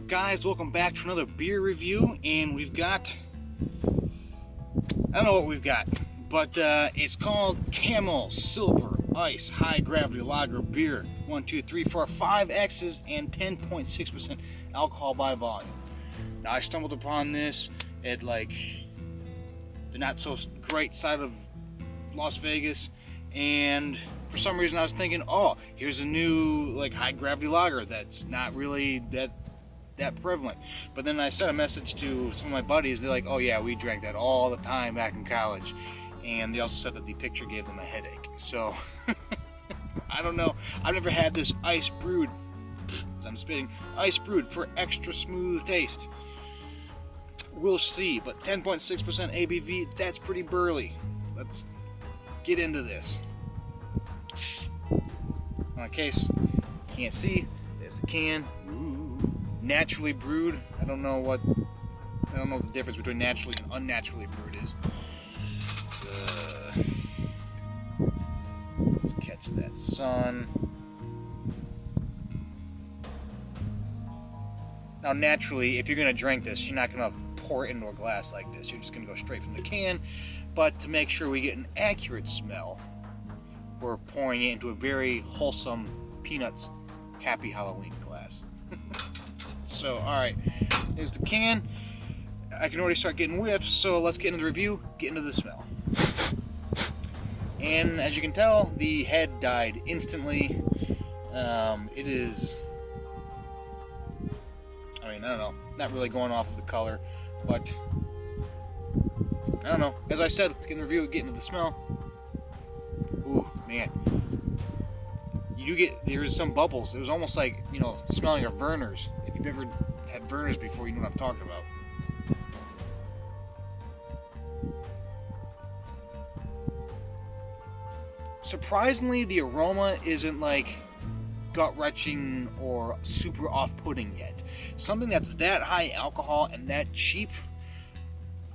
guys? Welcome back to another beer review, and we've got, I don't know what we've got, but it's called Camo Silver Ice High Gravity Lager Beer. 1, 2, 3, 4, 5 X's and 10.6% alcohol by volume. Now I stumbled upon this at like the not so great side of Las Vegas, and for some reason I was thinking, oh, here's a new like high gravity lager that's not really that prevalent. But then I sent a message to some of my buddies. They're like, oh yeah, we drank that all the time back in college, and they also said that the picture gave them a headache. So I don't know, I've never had this ice brewed, I'm spitting, ice brewed for extra smooth taste. We'll see, but 10.6% ABV, that's pretty burly. Let's get into this. In case you can't see, there's the can. Ooh. Naturally brewed. I don't know what the difference between naturally and unnaturally brewed is. Let's catch that sun. Now naturally, if you're gonna drink this, you're not gonna pour it into a glass like this. You're just gonna go straight from the can. But to make sure we get an accurate smell, we're pouring it into a very wholesome Peanuts Happy Halloween glass. So, alright, there's the can. I can already start getting whiffs, so let's get into the review, get into the smell. And as you can tell, the head died instantly. It is, I don't know, not really going off of the color, but I don't know. As I said, let's get in the review, get into the smell. Ooh, man. There's some bubbles. It was almost like, smelling of Vernors. If you've ever had Vernors before, you know what I'm talking about. Surprisingly, the aroma isn't like gut-wrenching or super off-putting yet. Something that's that high alcohol and that cheap,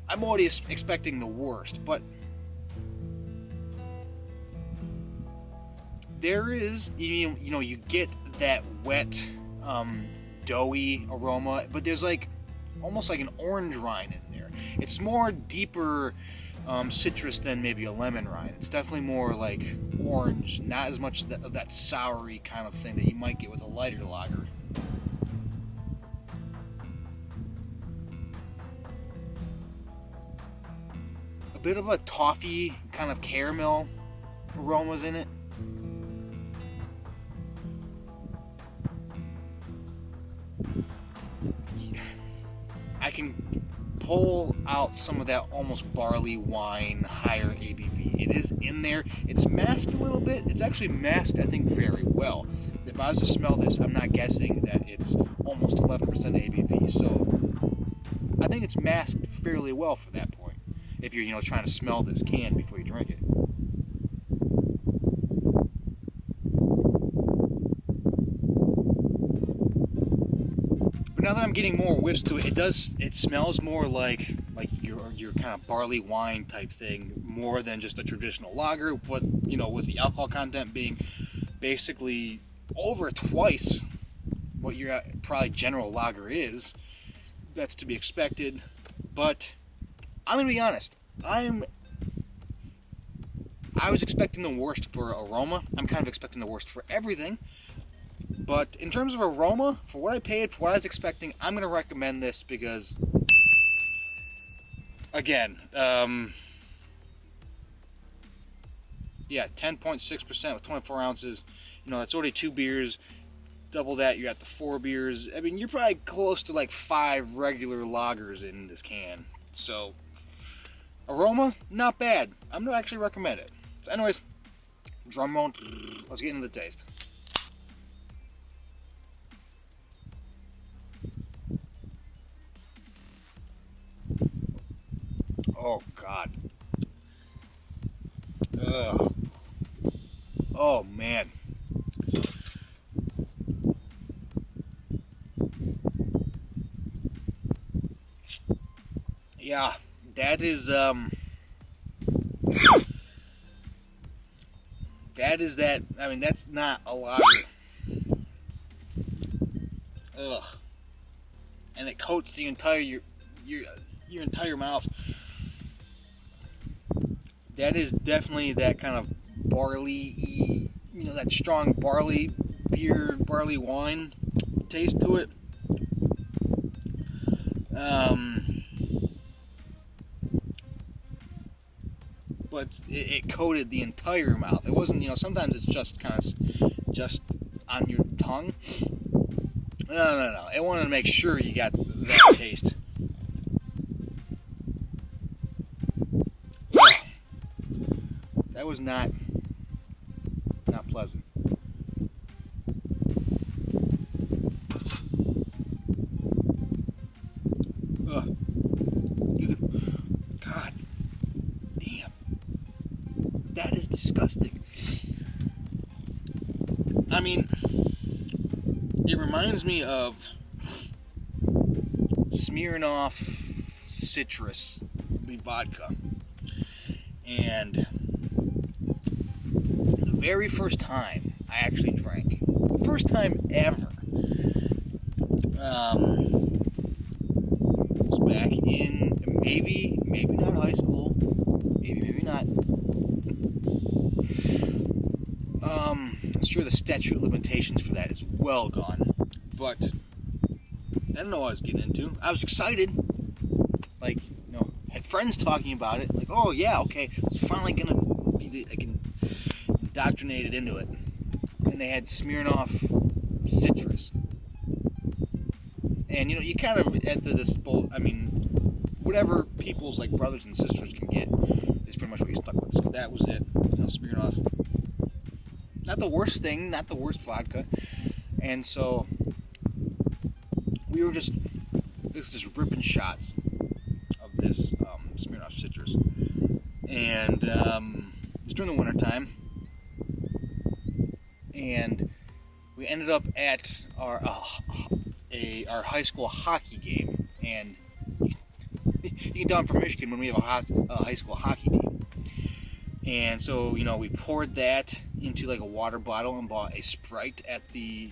I'm already expecting the worst, but there is, you get that wet, doughy aroma, but there's like almost like an orange rind in there. It's more deeper citrus than maybe a lemon rind. It's definitely more like orange, not as much of that soury kind of thing that you might get with a lighter lager. A bit of a toffee kind of caramel aromas in it. I can pull out some of that almost barley wine, higher ABV. It is in there. It's masked a little bit. It's actually masked, I think, very well. If I was to smell this, I'm not guessing that it's almost 11% ABV. So I think it's masked fairly well for that point. If you're, trying to smell this can before you drink it. Now that I'm getting more whiffs to it, it smells more like your kind of barley wine type thing, more than just a traditional lager. But with the alcohol content being basically over twice what your probably general lager is, that's to be expected. But I'm gonna be honest, I was expecting the worst for aroma. I'm kind of expecting the worst for everything. But in terms of aroma, for what I paid, for what I was expecting, I'm going to recommend this because, again, yeah, 10.6% with 24 ounces. That's already 2 beers. Double that, you're at the 4 beers. I mean, you're probably close to like 5 regular lagers in this can. So, aroma, not bad. I'm going to actually recommend it. So anyways, drum roll, let's get into the taste. Oh, God. Ugh. Oh, man. Yeah, that is that. I mean, that's not a lager. Ugh. and it coats the entire your entire mouth. That is definitely that kind of barley, that strong barley beer, barley wine taste to it. But it coated the entire mouth. It wasn't, sometimes it's just kind of just on your tongue. No. I wanted to make sure you got that taste. That was not pleasant. Ugh. God damn. That is disgusting. I mean, it reminds me of Smirnoff citrus, the vodka. And the very first time I actually drank, the first time ever, was back in maybe not high school, maybe not. I'm sure the statute of limitations for that is well gone, but I don't know what I was getting into. I was excited, like, had friends talking about it, like, oh yeah, okay, it's finally gonna be, I can indoctrinate it into it. And they had Smirnoff citrus, and you kind of at the disposal. I mean, whatever people's like brothers and sisters can get is pretty much what you stuck with. So that was it. Smirnoff. Not the worst thing, not the worst vodka. And so we were just ripping shots of this Smirnoff citrus. And it was during the winter time. And we ended up at our high school hockey game. And you can tell I'm from Michigan when we have a high school hockey team. And so, we poured that into like a water bottle and bought a Sprite at the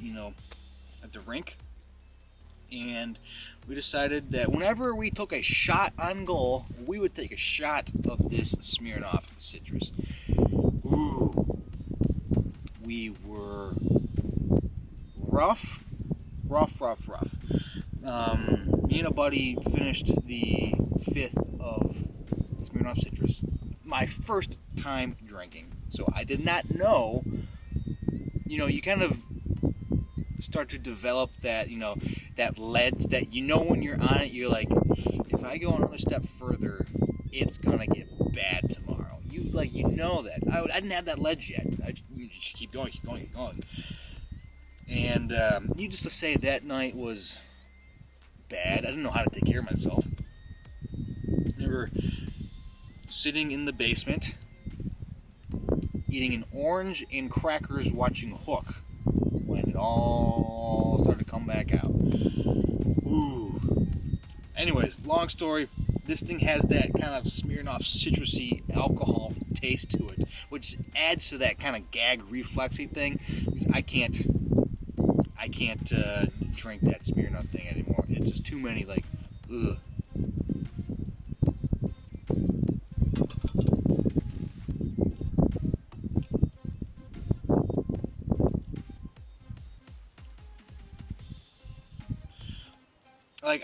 rink. And we decided that whenever we took a shot on goal, we would take a shot of this Smirnoff citrus. Ooh. We were rough. Me and a buddy finished the 5th of Smirnoff citrus. My first time drinking. So I did not know, you kind of start to develop that, that ledge that when you're on it, you're like, if I go another step further, it's gonna get bad tomorrow. You know that. I didn't have that ledge yet. You just keep going. And needless to say, that night was bad. I didn't know how to take care of myself. We were sitting in the basement, eating an orange and crackers, watching Hook, when it all started to come back out. Ooh. Anyways, long story, this thing has that kind of Smirnoff citrusy alcohol taste to it, which adds to that kind of gag reflexy thing. I can't drink that Smirnoff thing anymore. It's just too many, like, ugh. Like,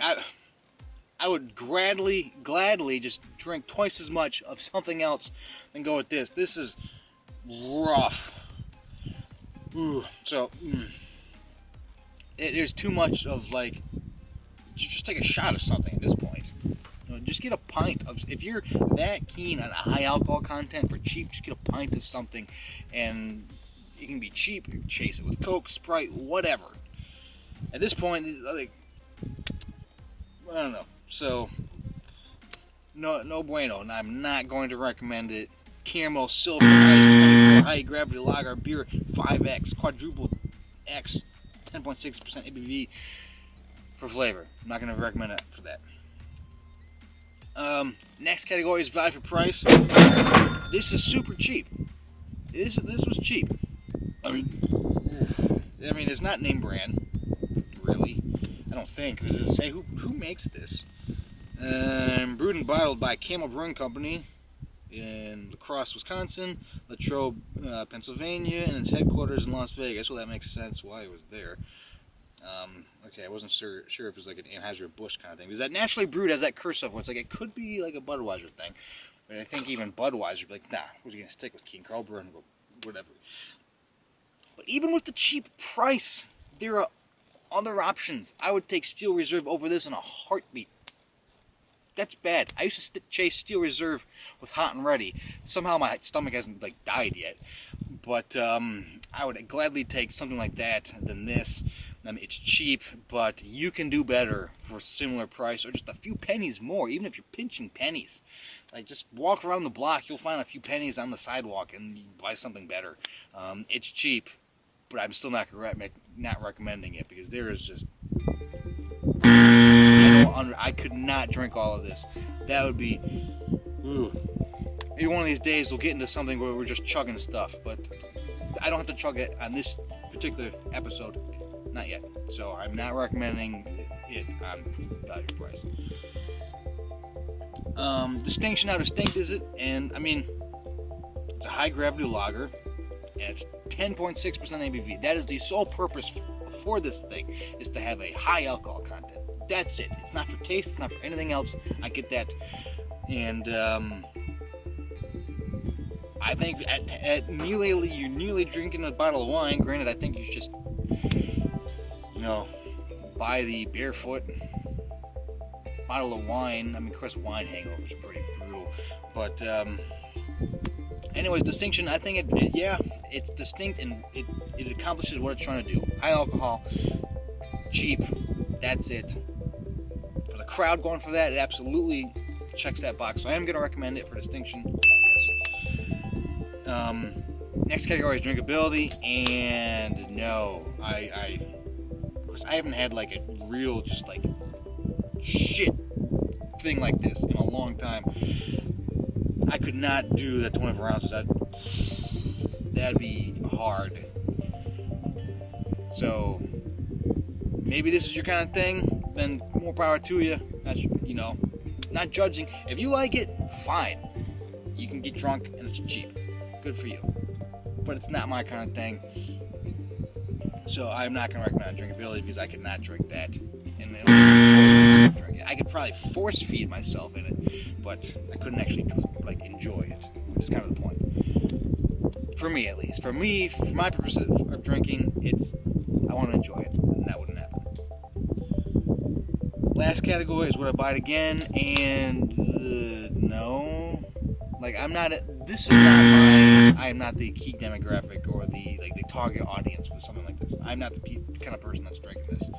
I would gladly just drink twice as much of something else than go with this. This is rough. Ooh, so there's too much of, like, just take a shot of something at this point. Just get a pint of, if you're that keen on a high alcohol content for cheap, just get a pint of something, and it can be cheap. You can chase it with Coke, Sprite, whatever. At this point, like, I don't know. So, no bueno, and I'm not going to recommend it. Camo Silver Ice 24 High Gravity Lager Beer 5X Quadruple X 10.6% ABV for flavor. I'm not going to recommend it for that. Next category is value for price. This is super cheap. This was cheap. I mean, it's not name brand, really. I don't think. Does it say who makes this? Brewed and bottled by Camo Brewing Company in La Crosse, Wisconsin, Latrobe, Pennsylvania, and its headquarters in Las Vegas. Well, that makes sense why it was there. Okay, I wasn't sure if it was like an Anheuser-Busch kind of thing. Because that naturally brewed has that cursive where it's like it could be like a Budweiser thing. But I think even Budweiser would be like, nah, we're going to stick with King Carl Brewer and whatever. But even with the cheap price, there are other options. I would take Steel Reserve over this in a heartbeat. That's bad. I used to chase Steel Reserve with Hot and Ready. Somehow my stomach hasn't like died yet. But I would gladly take something like that than this. I mean, it's cheap, but you can do better for a similar price or just a few pennies more, even if you're pinching pennies. Like, just walk around the block, you'll find a few pennies on the sidewalk and you buy something better. It's cheap, but I'm still not recommending it because there is just... I could not drink all of this. That would be... Ooh. Maybe one of these days we'll get into something where we're just chugging stuff, but I don't have to chug it on this particular episode. Not yet. So I'm not recommending it on value price. Distinction, how distinct is it? And I mean, it's a high gravity lager, and it's 10.6% ABV. That is the sole purpose for this thing, is to have a high alcohol content. That's it. It's not for taste. It's not for anything else. I get that. And I think at nearly drinking a bottle of wine. Granted, I think you should just, buy the barefoot bottle of wine. I mean, of course, wine hangovers are pretty brutal. But anyways, distinction. I think it's distinct and it accomplishes what it's trying to do. High alcohol, cheap. That's it. For the crowd going for that, it absolutely checks that box. So I am going to recommend it for distinction. Yes. Next category is drinkability, and no, of course, I haven't had like a real just like shit thing like this in a long time. I could not do the 24 ounces. That'd be hard. So maybe this is your kind of thing. Then more power to you. That's not judging. If you like it, fine. You can get drunk and it's cheap. Good for you. But it's not my kind of thing. So I'm not going to recommend drinkability because I could not drink that. And at least drink it. I could probably force feed myself in it, but I couldn't actually enjoy it, which is kind of the point. For me, at least. For my purpose of drinking, I want to enjoy it, and that wouldn't happen. Last category is would I buy it again? And no. I am not the key demographic or the target audience for something like this. I'm not the kind of person that's drinking this.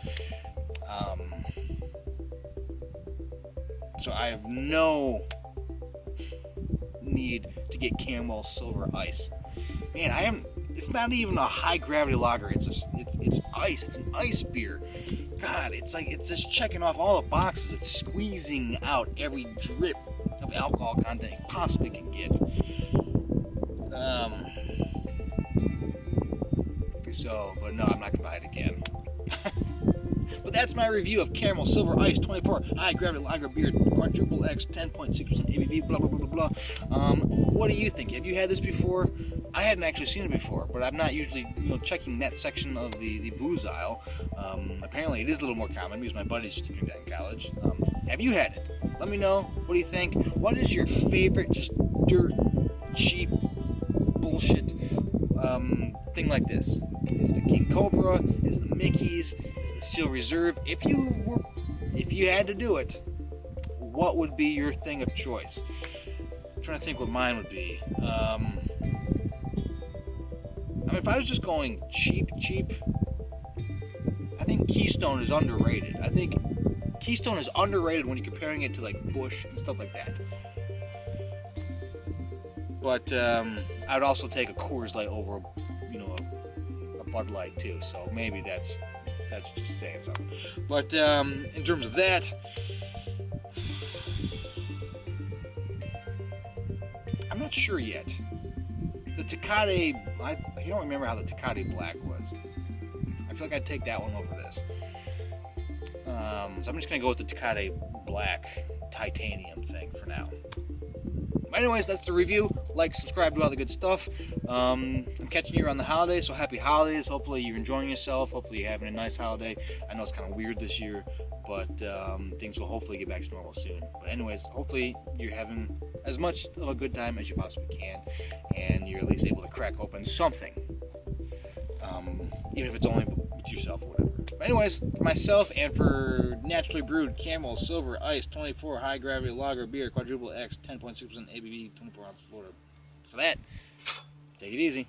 So I have no need to get Camo Silver Ice. Man, it's not even a high gravity lager. It's ice. It's an ice beer. God, it's just checking off all the boxes. It's squeezing out every drip of alcohol content it possibly can get. But no, I'm not gonna buy it again. But that's my review of Camo Silver Ice 24 High Gravity Lager Beer, Quadruple X, 10.6% ABV, blah blah blah blah blah. What do you think? Have you had this before? I hadn't actually seen it before, but I'm not usually checking that section of the booze aisle. Apparently, it is a little more common because my buddies used to drink that in college. Have you had it? Let me know. What do you think? What is your favorite just dirt cheap bullshit thing like this? Is the King Cobra? Is the Mickey's? Is the Steel Reserve? If you had to do it, what would be your thing of choice? I'm trying to think what mine would be. If I was just going cheap, I think Keystone is underrated. I think Keystone is underrated when you're comparing it to Busch and stuff like that. But I would also take a Coors Light over, a Bud Light too. So maybe that's just saying something. But in terms of that, I'm not sure yet. The Tecate, I don't remember how the Tecate Black was. I feel like I'd take that one over this. So I'm just going to go with the Tecate Black Titanium thing for now. But anyways, that's the review. Like, subscribe, do all the good stuff. I'm catching you around the holidays, so happy holidays. Hopefully you're enjoying yourself. Hopefully you're having a nice holiday. I know it's kind of weird this year, but things will hopefully get back to normal soon. But anyways, hopefully you're having as much of a good time as you possibly can, and you're at least able to crack open something, even if it's only with yourself or whatever. But anyways, for myself and for Naturally Brewed Camo Silver Ice 24 High Gravity Lager Beer, Quadruple X, 10.6% ABV, 24 ounce Florida. For that, take it easy.